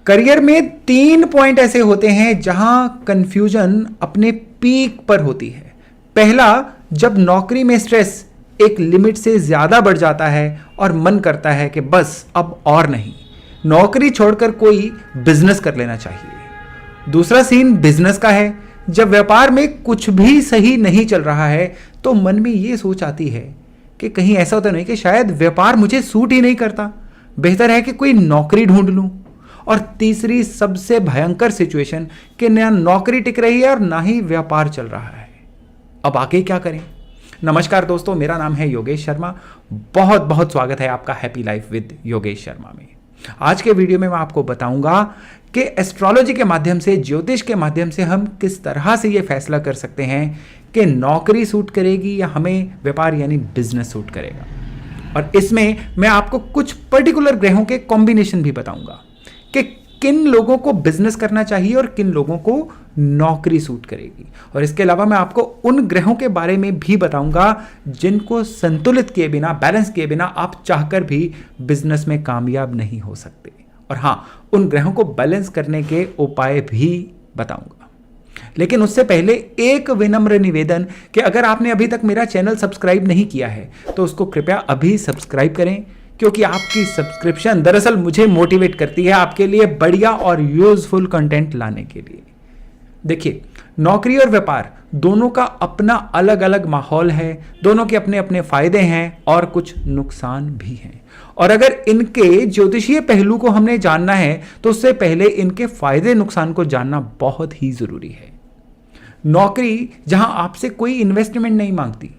Career में 3 point ऐसे होते हैं जहां कंफ्यूजन अपने पीक पर होती है। पहला, जब नौकरी में स्ट्रेस एक लिमिट से ज्यादा बढ़ जाता है और मन करता है कि बस अब और नहीं, नौकरी छोड़कर कोई बिजनेस कर लेना चाहिए। दूसरा सीन बिजनेस का है, जब व्यापार में कुछ भी सही नहीं चल रहा है तो मन में ये सोच आती है कि कहीं ऐसा तो नहीं कि शायद व्यापार मुझे सूट ही नहीं करता, बेहतर है कि कोई नौकरी ढूंढ लूं। और तीसरी सबसे भयंकर सिचुएशन कि ना नौकरी टिक रही है और ना ही व्यापार चल रहा है। अब आगे क्या करें? नमस्कार दोस्तों, मेरा नाम है योगेश शर्मा। बहुत बहुत स्वागत है आपका happy life with Yogesh Sharma में। आज के वीडियो में मैं आपको बताऊंगा कि एस्ट्रोलॉजी के माध्यम से, ज्योतिष के माध्यम से हम किस तरह से ये फैसला कर सकते हैं कि नौकरी सूट करेगी या हमें व्यापार यानी बिजनेस सूट करेगा। और इसमें मैं आपको कुछ पर्टिकुलर ग्रहों के कॉम्बिनेशन भी बताऊंगा कि किन लोगों को बिजनेस करना चाहिए और किन लोगों को नौकरी सूट करेगी। और इसके अलावा मैं आपको उन ग्रहों के बारे में भी बताऊंगा जिनको संतुलित किए बिना, बैलेंस किए बिना आप चाहकर भी बिजनेस में कामयाब नहीं हो सकते। और हां, उन ग्रहों को बैलेंस करने के उपाय भी बताऊंगा। लेकिन उससे पहले एक विनम्र निवेदन कि अगर आपने अभी तक मेरा चैनल सब्सक्राइब नहीं किया है तो उसको कृपया अभी सब्सक्राइब करें, क्योंकि आपकी सब्सक्रिप्शन दरअसल मुझे मोटिवेट करती है आपके लिए बढ़िया और यूजफुल कंटेंट लाने के लिए। देखिए, नौकरी और व्यापार दोनों का अपना अलग अलग माहौल है, दोनों के अपने अपने फायदे हैं और कुछ नुकसान भी हैं। और अगर इनके ज्योतिषीय पहलू को हमने जानना है तो उससे पहले इनके फायदे नुकसान को जानना बहुत ही जरूरी है। नौकरी जहां आपसे कोई इन्वेस्टमेंट नहीं मांगती,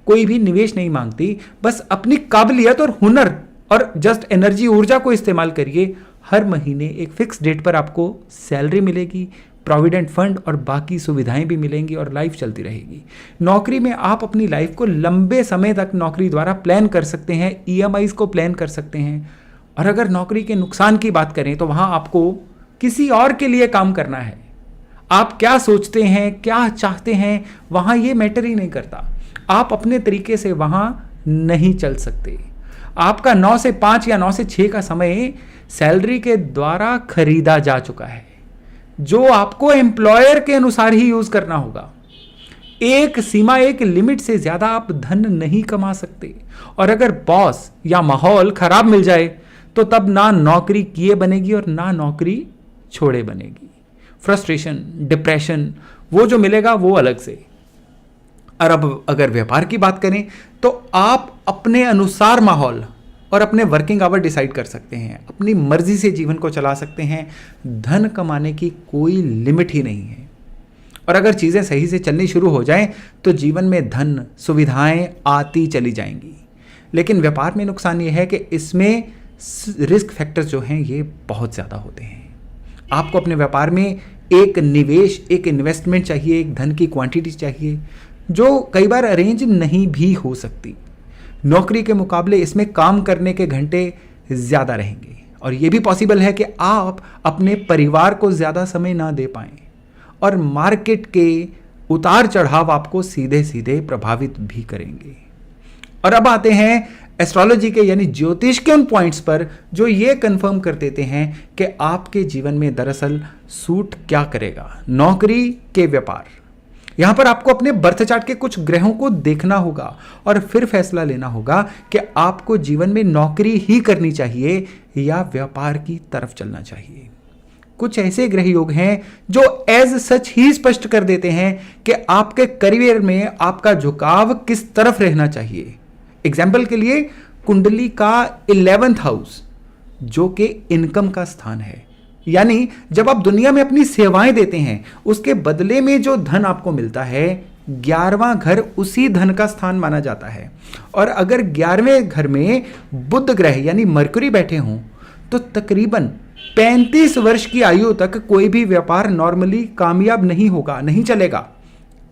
कोई भी निवेश नहीं मांगती, बस अपनी काबिलियत और हुनर और जस्ट एनर्जी, ऊर्जा को इस्तेमाल करिए। हर महीने एक फिक्स डेट पर आपको सैलरी मिलेगी, प्रोविडेंट फंड और बाकी सुविधाएं भी मिलेंगी और लाइफ चलती रहेगी। नौकरी में आप अपनी लाइफ को लंबे समय तक नौकरी द्वारा प्लान कर सकते हैं, ईएमआईज को प्लान कर सकते हैं। और अगर नौकरी के नुकसान की बात करें तो वहां आपको किसी और के लिए काम करना है। आप क्या सोचते हैं, क्या चाहते हैं, वहां ये मैटर ही नहीं करता। आप अपने तरीके से वहां नहीं चल सकते। आपका 9 से 5 या 9 से 6 का समय सैलरी के द्वारा खरीदा जा चुका है, जो आपको एम्प्लॉयर के अनुसार ही यूज करना होगा। एक सीमा, एक लिमिट से ज्यादा आप धन नहीं कमा सकते। और अगर बॉस या माहौल खराब मिल जाए तो तब ना नौकरी किए बनेगी और ना नौकरी छोड़े बनेगी। फ्रस्ट्रेशन, डिप्रेशन, वो जो मिलेगा वो अलग से। और अब अगर व्यापार की बात करें तो आप अपने अनुसार माहौल और अपने वर्किंग आवर डिसाइड कर सकते हैं, अपनी मर्जी से जीवन को चला सकते हैं। धन कमाने की कोई लिमिट ही नहीं है। और अगर चीज़ें सही से चलनी शुरू हो जाएं तो जीवन में धन, सुविधाएं आती चली जाएंगी। लेकिन व्यापार में नुकसान ये है कि इसमें रिस्क फैक्टर्स जो हैं ये बहुत ज़्यादा होते हैं। आपको अपने व्यापार में एक निवेश, एक इन्वेस्टमेंट चाहिए, एक धन की क्वांटिटी चाहिए जो कई बार अरेंज नहीं भी हो सकती। नौकरी के मुकाबले इसमें काम करने के घंटे ज़्यादा रहेंगे और यह भी पॉसिबल है कि आप अपने परिवार को ज़्यादा समय ना दे पाएं। और मार्केट के उतार चढ़ाव आपको सीधे सीधे प्रभावित भी करेंगे। और अब आते हैं एस्ट्रोलॉजी के यानी ज्योतिष के उन पॉइंट्स पर जो ये कंफर्म कर देते हैं कि आपके जीवन में दरअसल सूट क्या करेगा, नौकरी के व्यापार। यहां पर आपको अपने बर्थ चार्ट के कुछ ग्रहों को देखना होगा और फिर फैसला लेना होगा कि आपको जीवन में नौकरी ही करनी चाहिए या व्यापार की तरफ चलना चाहिए। कुछ ऐसे ग्रह योग हैं जो एज सच ही स्पष्ट कर देते हैं कि आपके करियर में आपका झुकाव किस तरफ रहना चाहिए। एग्जाम्पल के लिए कुंडली का 11th हाउस जो कि इनकम का स्थान है, यानी जब आप दुनिया में अपनी सेवाएं देते हैं उसके बदले में जो धन आपको मिलता है, 11वां घर उसी धन का स्थान माना जाता है। और अगर 11वें घर में बुध ग्रह यानी मरकरी बैठे हों तो तकरीबन 35 वर्ष की आयु तक कोई भी व्यापार नॉर्मली कामयाब नहीं होगा, नहीं चलेगा।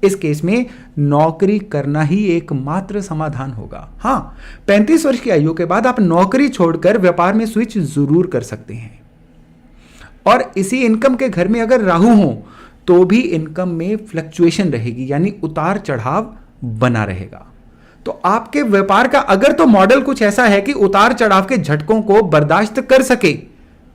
इस केस में नौकरी करना ही एकमात्र समाधान होगा। हां, 35 वर्ष की आयु के बाद आप नौकरी छोड़कर व्यापार में स्विच जरूर कर सकते हैं। और इसी इनकम के घर में अगर राहु हो तो भी इनकम में फ्लक्चुएशन रहेगी, यानी उतार चढ़ाव बना रहेगा। तो आपके व्यापार का अगर तो मॉडल कुछ ऐसा है कि उतार चढ़ाव के झटकों को बर्दाश्त कर सके,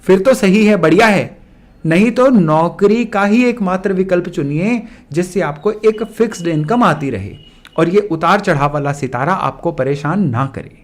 फिर तो सही है, बढ़िया है। नहीं तो नौकरी का ही एकमात्र विकल्प चुनिए जिससे आपको एक फिक्स्ड इनकम आती रहे और ये उतार चढ़ाव वाला सितारा आपको परेशान ना करे।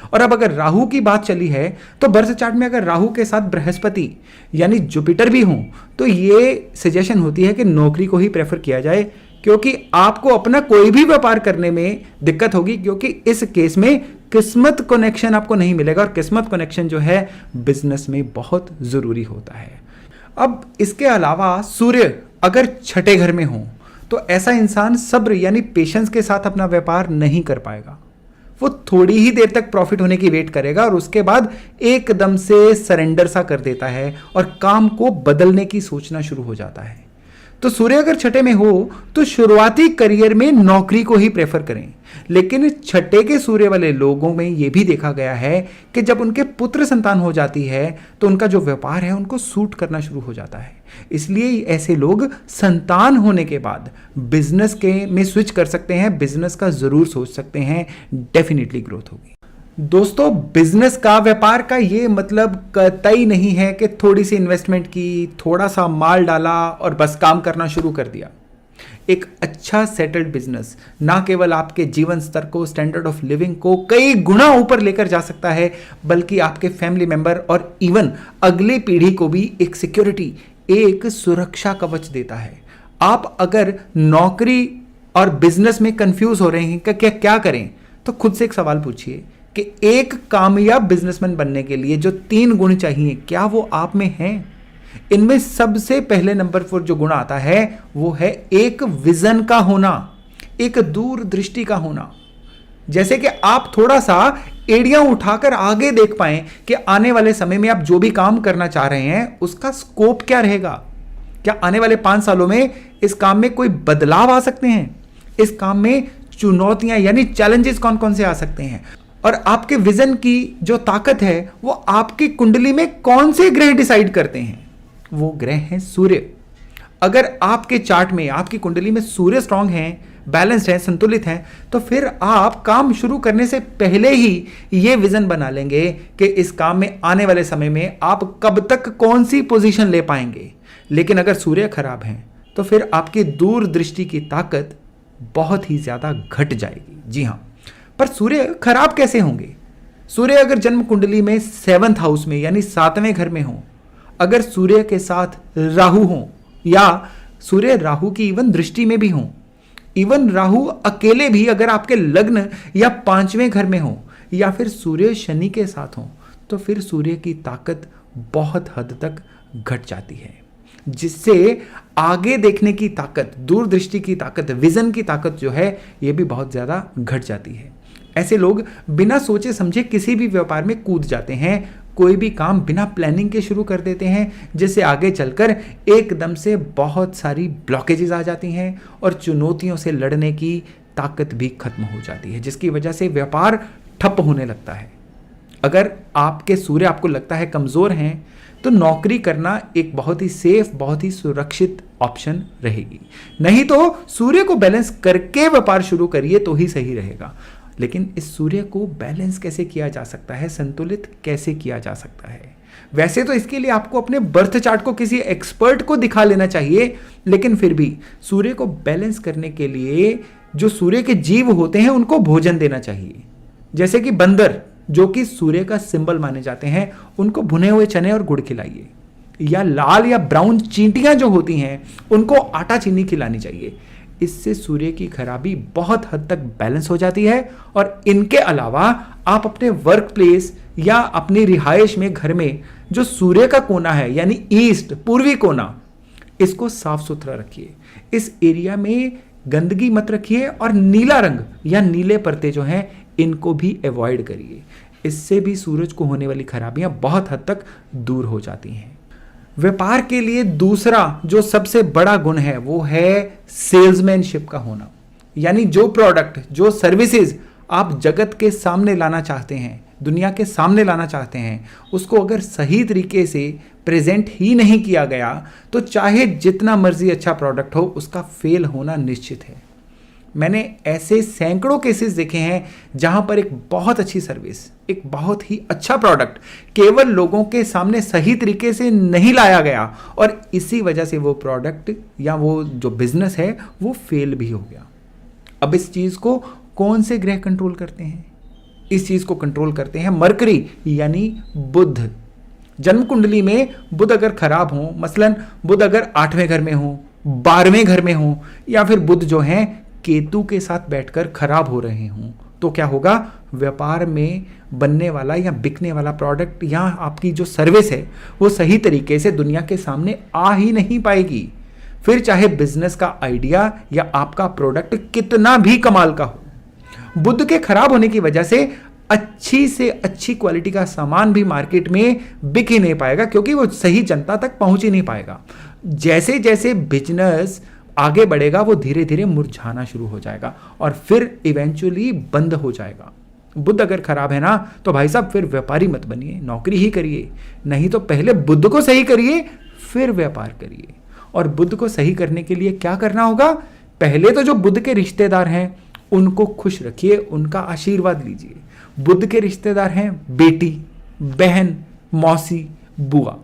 और अब अगर राहु की बात चली है तो बर्थ चार्ट में अगर राहु के साथ बृहस्पति यानी जुपिटर भी हो तो ये सजेशन होती है कि नौकरी को ही प्रेफर किया जाए, क्योंकि आपको अपना कोई भी व्यापार करने में दिक्कत होगी, क्योंकि इस केस में किस्मत कनेक्शन आपको नहीं मिलेगा और किस्मत कनेक्शन जो है बिजनेस में बहुत जरूरी होता है। अब इसके अलावा सूर्य अगर छठे घर में हो तो ऐसा इंसान सब्र यानी पेशेंस के साथ अपना व्यापार नहीं कर पाएगा। वो थोड़ी ही देर तक प्रॉफिट होने की वेट करेगा और उसके बाद एकदम से सरेंडर सा कर देता है और काम को बदलने की सोचना शुरू हो जाता है। तो सूर्य अगर छठे में हो तो शुरुआती करियर में नौकरी को ही प्रेफर करें, लेकिन छठे के सूर्य वाले लोगों में यह भी देखा गया है कि जब उनके पुत्र संतान हो जाती है तो उनका जो व्यापार है उनको सूट करना शुरू हो जाता है। इसलिए ऐसे लोग संतान होने के बाद बिजनेस के में स्विच कर सकते हैं, बिजनेस का जरूर सोच सकते हैं, डेफिनेटली ग्रोथ होगी। दोस्तों, बिजनेस का, व्यापार का ये मतलब कतई नहीं है कि थोड़ी सी इन्वेस्टमेंट की, थोड़ा सा माल डाला और बस काम करना शुरू कर दिया। एक अच्छा सेटल्ड बिजनेस ना केवल आपके जीवन स्तर को, स्टैंडर्ड ऑफ लिविंग को कई गुना ऊपर लेकर जा सकता है, बल्कि आपके फैमिली मेंबर और इवन अगली पीढ़ी को भी एक सिक्योरिटी, एक सुरक्षा कवच देता है। आप अगर नौकरी और बिजनेस में कंफ्यूज हो रहे हैं कि क्या करें, तो खुद से एक सवाल पूछिए कि एक कामयाब बिजनेसमैन बनने के लिए जो 3 गुण चाहिए, क्या वो आप में हैं? इनमें सबसे पहले नंबर पर जो गुण आता है वो है एक विजन का होना, एक दूरदृष्टि का होना। जैसे कि आप थोड़ा सा एड़ियां उठाकर आगे देख पाएं कि आने वाले समय में आप जो भी काम करना चाह रहे हैं उसका स्कोप क्या रहेगा। क्या आने वाले 5 सालों में इस काम में कोई बदलाव आ सकते हैं? इस काम में चुनौतियां यानी चैलेंजेस कौन कौन से आ सकते हैं? और आपके विजन की जो ताकत है वो आपकी कुंडली में कौन से ग्रह डिसाइड करते हैं? वो ग्रह हैं सूर्य। अगर आपके चार्ट में, आपकी कुंडली में सूर्य स्ट्रांग हैं, बैलेंस्ड हैं, संतुलित हैं, तो फिर आप काम शुरू करने से पहले ही ये विजन बना लेंगे कि इस काम में आने वाले समय में आप कब तक कौन सी पोजीशन ले पाएंगे। लेकिन अगर सूर्य खराब हैं तो फिर आपकी दूरदृष्टि की ताकत बहुत ही ज्यादा घट जाएगी। जी हां, पर सूर्य खराब कैसे होंगे? सूर्य अगर जन्म कुंडली में 7th हाउस में यानी 7वें घर में हो, अगर सूर्य के साथ राहु हो या सूर्य राहु की इवन दृष्टि में भी हो, इवन राहु अकेले भी अगर आपके लग्न या 5वें घर में हो, या फिर सूर्य शनि के साथ हो, तो फिर सूर्य की ताकत बहुत हद तक घट जाती है, जिससे आगे देखने की ताकत, दूरदृष्टि की ताकत, विजन की ताकत जो है ये भी बहुत ज्यादा घट जाती है। ऐसे लोग बिना सोचे समझे किसी भी व्यापार में कूद जाते हैं, कोई भी काम बिना प्लानिंग के शुरू कर देते हैं, जिससे आगे चलकर एकदम से बहुत सारी ब्लॉकेजेस आ जाती हैं और चुनौतियों से लड़ने की ताकत भी खत्म हो जाती है, जिसकी वजह से व्यापार ठप होने लगता है। अगर आपके सूर्य आपको लगता है कमजोर हैं तो नौकरी करना एक बहुत ही सेफ, बहुत ही सुरक्षित ऑप्शन रहेगी। नहीं तो सूर्य को बैलेंस करके व्यापार शुरू करिए तो ही सही रहेगा। लेकिन इस सूर्य को बैलेंस कैसे किया जा सकता है, संतुलित कैसे किया जा सकता है? वैसे तो इसके लिए आपको अपने बर्थ चार्ट को किसी एक्सपर्ट को दिखा लेना चाहिए, लेकिन फिर भी सूर्य को बैलेंस करने के लिए जो सूर्य के जीव होते हैं उनको भोजन देना चाहिए। जैसे कि बंदर, जो कि सूर्य का सिंबल माने जाते हैं, उनको भुने हुए चने और गुड़ खिलाइए, या लाल या ब्राउन चींटियां जो होती हैं उनको आटा चीनी खिलानी चाहिए। इससे सूर्य की खराबी बहुत हद तक बैलेंस हो जाती है। और इनके अलावा आप अपने वर्क प्लेस या अपनी रिहाइश में, घर में जो सूर्य का कोना है यानी ईस्ट, पूर्वी कोना, इसको साफ सुथरा रखिए। इस एरिया में गंदगी मत रखिए और नीला रंग या नीले परते जो हैं इनको भी अवॉइड करिए। इससे भी सूरज को होने वाली खराबियां बहुत हद तक दूर हो जाती हैं। व्यापार के लिए दूसरा जो सबसे बड़ा गुण है वो है सेल्समैनशिप का होना, यानी जो प्रोडक्ट, जो सर्विसेज आप जगत के सामने लाना चाहते हैं, दुनिया के सामने लाना चाहते हैं, उसको अगर सही तरीके से प्रेजेंट ही नहीं किया गया तो चाहे जितना मर्जी अच्छा प्रोडक्ट हो, उसका फेल होना निश्चित है। मैंने ऐसे सैकड़ों केसेस देखे हैं जहां पर एक बहुत अच्छी सर्विस, एक बहुत ही अच्छा प्रोडक्ट केवल लोगों के सामने सही तरीके से नहीं लाया गया और इसी वजह से वो प्रोडक्ट या वो जो बिजनेस है वो फेल भी हो गया। अब इस चीज को कौन से ग्रह कंट्रोल करते हैं? इस चीज को कंट्रोल करते हैं मरकरी यानी बुध। जन्म कुंडली में बुध अगर खराब हो, मसलन बुध अगर 8वें घर में हो, 12वें घर में हो, या फिर बुध जो है केतु के साथ बैठकर खराब हो रहे हों, तो क्या होगा? व्यापार में बनने वाला या बिकने वाला प्रोडक्ट या आपकी जो सर्विस है वो सही तरीके से दुनिया के सामने आ ही नहीं पाएगी। फिर चाहे बिजनेस का आइडिया या आपका प्रोडक्ट कितना भी कमाल का हो, बुध के खराब होने की वजह से अच्छी से अच्छी क्वालिटी का सामान भी मार्केट में बिक ही नहीं पाएगा, क्योंकि वो सही जनता तक पहुंच ही नहीं पाएगा। जैसे जैसे बिजनेस आगे बढ़ेगा वो धीरे धीरे मुरझाना शुरू हो जाएगा और फिर इवेंचुअली बंद हो जाएगा। बुध अगर खराब है ना तो भाई साहब फिर व्यापारी मत बनिए, नौकरी ही करिए। नहीं तो पहले बुध को सही करिए फिर व्यापार करिए। और बुध को सही करने के लिए क्या करना होगा? पहले तो जो बुध के रिश्तेदार हैं उनको खुश रखिए, उनका आशीर्वाद लीजिए। बुध के रिश्तेदार हैं बेटी, बहन, मौसी, बुआ।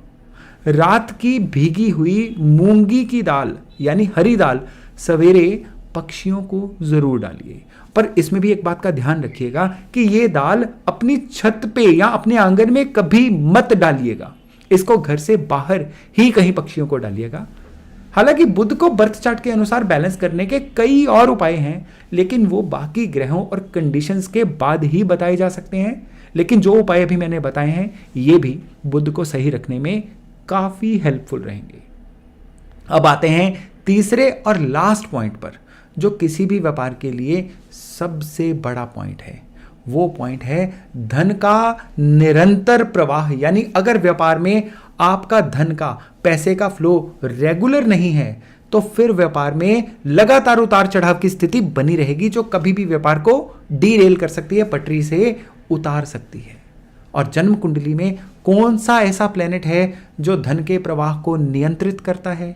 रात की भीगी हुई मूंगी की दाल यानी हरी दाल सवेरे पक्षियों को जरूर डालिए। पर इसमें भी एक बात का ध्यान रखिएगा कि ये दाल अपनी छत पे या अपने आंगन में कभी मत डालिएगा, इसको घर से बाहर ही कहीं पक्षियों को डालिएगा। हालांकि बुध को बर्थ चार्ट के अनुसार बैलेंस करने के कई और उपाय हैं, लेकिन वो बाकी ग्रहों और कंडीशंस के बाद ही बताए जा सकते हैं। लेकिन जो उपाय अभी मैंने बताए हैं ये भी बुध को सही रखने में काफी हेल्पफुल रहेंगे। अब आते हैं तीसरे और लास्ट पॉइंट पर, जो किसी भी व्यापार के लिए सबसे बड़ा पॉइंट है। वो पॉइंट है धन का निरंतर प्रवाह। यानी अगर व्यापार में आपका धन का, पैसे का फ्लो रेगुलर नहीं है तो फिर व्यापार में लगातार उतार चढ़ाव की स्थिति बनी रहेगी, जो कभी भी व्यापार को डीरेल कर सकती है, पटरी से उतार सकती है। और जन्म कुंडली में कौन सा ऐसा प्लेनेट है जो धन के प्रवाह को नियंत्रित करता है?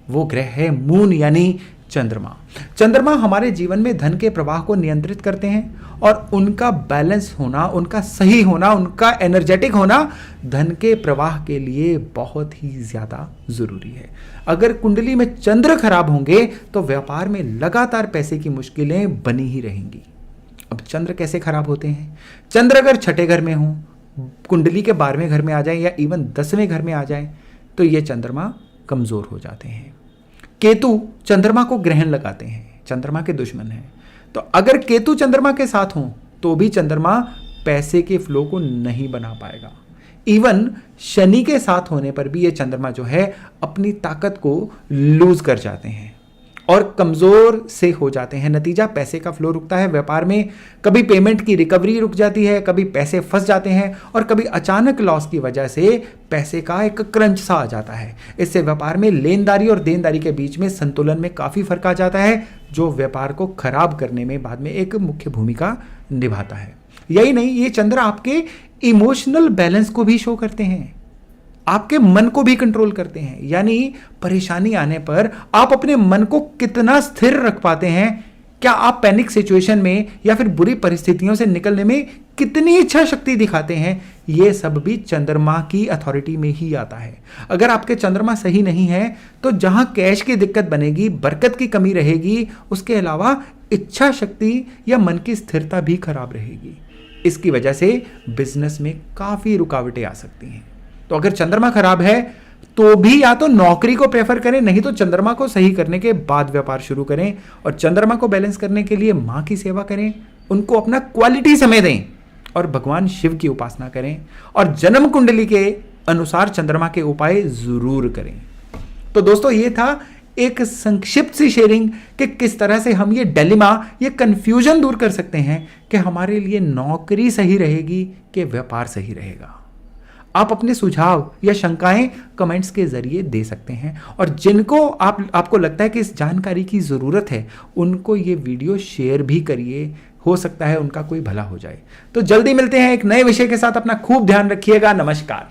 वो ग्रह है मून यानी चंद्रमा। चंद्रमा हमारे जीवन में धन के प्रवाह को नियंत्रित करते हैं और उनका बैलेंस होना, उनका सही होना, उनका एनर्जेटिक होना धन के प्रवाह के लिए बहुत ही ज्यादा जरूरी है। अगर कुंडली में चंद्र खराब होंगे तो व्यापार में लगातार पैसे की मुश्किलें बनी ही रहेंगी। अब चंद्र कैसे खराब होते हैं? चंद्र अगर छठे घर में हो, कुंडली के 12वें घर में आ जाए या इवन 10वें घर में आ जाए तो ये चंद्रमा कमजोर हो जाते हैं। केतु चंद्रमा को ग्रहण लगाते हैं, चंद्रमा के दुश्मन हैं। तो अगर केतु चंद्रमा के साथ हो तो भी चंद्रमा पैसे के फ्लो को नहीं बना पाएगा। इवन शनि के साथ होने पर भी ये चंद्रमा जो है अपनी ताकत को लूज कर जाते हैं और कमजोर से हो जाते हैं। नतीजा पैसे का फ्लो रुकता है व्यापार में, कभी पेमेंट की रिकवरी रुक जाती है, कभी पैसे फंस जाते हैं और कभी अचानक लॉस की वजह से पैसे का एक क्रंच सा आ जाता है। इससे व्यापार में लेनदारी और देनदारी के बीच में संतुलन में काफी फर्क आ जाता है, जो व्यापार को खराब करने में बाद में एक मुख्य भूमिका निभाता है। यही नहीं, ये चंद्र आपके इमोशनल बैलेंस को भी शो करते हैं, आपके मन को भी कंट्रोल करते हैं। यानी परेशानी आने पर आप अपने मन को कितना स्थिर रख पाते हैं, क्या आप पैनिक सिचुएशन में या फिर बुरी परिस्थितियों से निकलने में कितनी इच्छा शक्ति दिखाते हैं, यह सब भी चंद्रमा की अथॉरिटी में ही आता है। अगर आपके चंद्रमा सही नहीं है तो जहां कैश की दिक्कत बनेगी, बरकत की कमी रहेगी, उसके अलावा इच्छा शक्ति या मन की स्थिरता भी खराब रहेगी। इसकी वजह से बिजनेस में काफी रुकावटें आ सकती हैं। तो अगर चंद्रमा खराब है तो भी या तो नौकरी को प्रेफर करें, नहीं तो चंद्रमा को सही करने के बाद व्यापार शुरू करें। और चंद्रमा को बैलेंस करने के लिए मां की सेवा करें, उनको अपना क्वालिटी समय दें और भगवान शिव की उपासना करें और जन्म कुंडली के अनुसार चंद्रमा के उपाय जरूर करें। तो दोस्तों ये था एक संक्षिप्त सी शेयरिंग कि किस तरह से हम ये डिलेमा, ये कंफ्यूजन दूर कर सकते हैं कि हमारे लिए नौकरी सही रहेगी कि व्यापार सही रहेगा। आप अपने सुझाव या शंकाएं कमेंट्स के जरिए दे सकते हैं और जिनको आपको लगता है कि इस जानकारी की जरूरत है उनको ये वीडियो शेयर भी करिए, हो सकता है उनका कोई भला हो जाए। तो जल्दी मिलते हैं एक नए विषय के साथ, अपना खूब ध्यान रखिएगा। नमस्कार।